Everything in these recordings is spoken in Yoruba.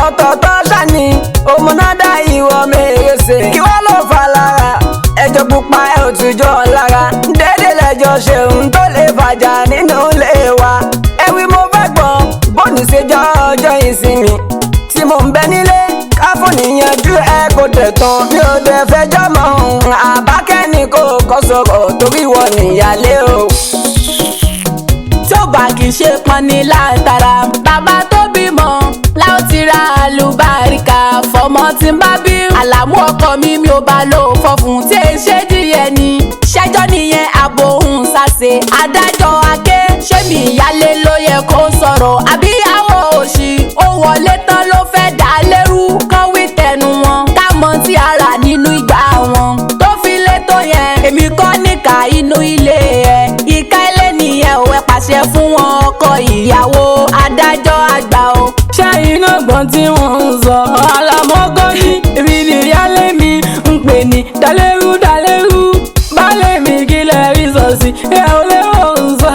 ọ̀tọ̀ọ̀tọ̀ ṣáni òmùnádà ìwọ mèrèsè kí wọ́n ló fà lára ẹjọ́ pupa ẹ̀ ò tún jọ lára dédé lẹ́jọ́ ṣeun tó lè fàjà nínú ilé wa ẹ̀wí mo fẹ́ gbọ́n bọ́ọ̀nù ṣèjọ́ ọjọ́ ìsinmi tí mo ń bẹ nílé káfọ́ níyanjú ẹ kò tẹ̀tàn mi ò dẹ̀ fẹjọ́ mọ́ Àbákẹ́ ni kò kọ́ sọ̀rọ̀ torí wọ́n níyàlé o. tí ó bá kì í ṣe pọn ní látara bàbá tó bímọ láò ti ra àlùbáríkà fọmọ tí ń bá bí àlàmú ọkọ mi ò bá lò fọfún tí ẹ ṣe díẹ̀ ni ṣẹjọ́ nìyẹn àbòhùn ṣàṣe adájọ́ Aké ṣé mi ìyálé ló yẹ kó sọ̀rọ̀ àbíyàwó òṣì ó wọlé tán ló fẹ́ dá lérú kán wí tẹnu wọn ká mọ tí ara nínú ìgbà wọn tó fi lé tó yẹn èmi kọ́ níkà inú ilé ẹ̀ ìka ilé nìyẹn ò ẹ pàṣẹ fún wọn ọkọ ìyàwó adájọ́ àgbà o. ṣé iná gbọ́n tí wọ́n ń sọ àlàmọ́gọ́ ní ibi ìyálé mi ń pè ní dálérú dálérú baálé mi kí lè rí sọ sí ẹ ò lè wọ́n ń sọ.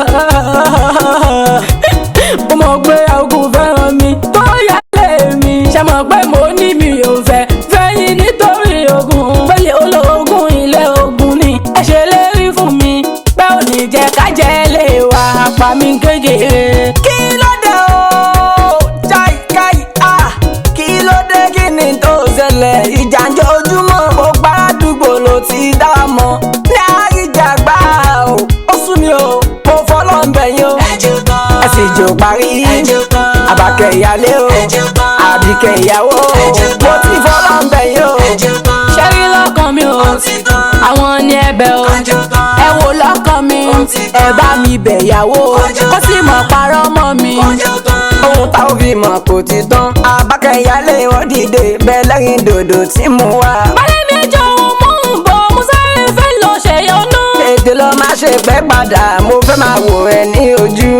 mo mọ̀ pé ogun fẹ́ràn mi tó yálé mi ṣe mọ̀ pé mo ní mi ò fẹ́ fẹ́yìn nítorí ogun bóyá ológun ilé ogun ni ẹ ṣe lérí fún mi bẹ́ẹ̀ ò ní jẹ́ ká jẹ́ lè wà pa mí kékeré. kí ló dé o jai kai kí ló dé kí ni tó ṣẹlẹ̀ ìjànjọ ojúmọ́ ó gbàdúgbò ló ti dá wa mọ́ ní àríjàgbá o ó sún mi o mo fọlọ́ ń bẹ̀yìn o ẹ sì jò parí Àbákẹ́ ìyálé o Àbíkẹ́ ìyàwó mo ti fọlọ́ ń bẹ̀yìn o. ṣẹ́rí lọ́kàn mi o àwọn ní ẹ̀bẹ̀ o ẹ wò lọ́kàn mi ẹ bá mi bẹ̀yàwó kó sì mọ̀ parọ́ mọ́ mi. ohun tá ò fi mọ̀ kò ti tán Àbákẹ́ ìyálé wọn dìde bẹ́ẹ̀ lẹ́yìn dòdò tí mo wà. balẹ̀ mi jọ ohun mú un bọ̀ mo sáré fẹ́ lọ ṣèyọnú. ètè lọ má ṣe pẹ́ padà mo fẹ́ máa wò ẹ ní ojú.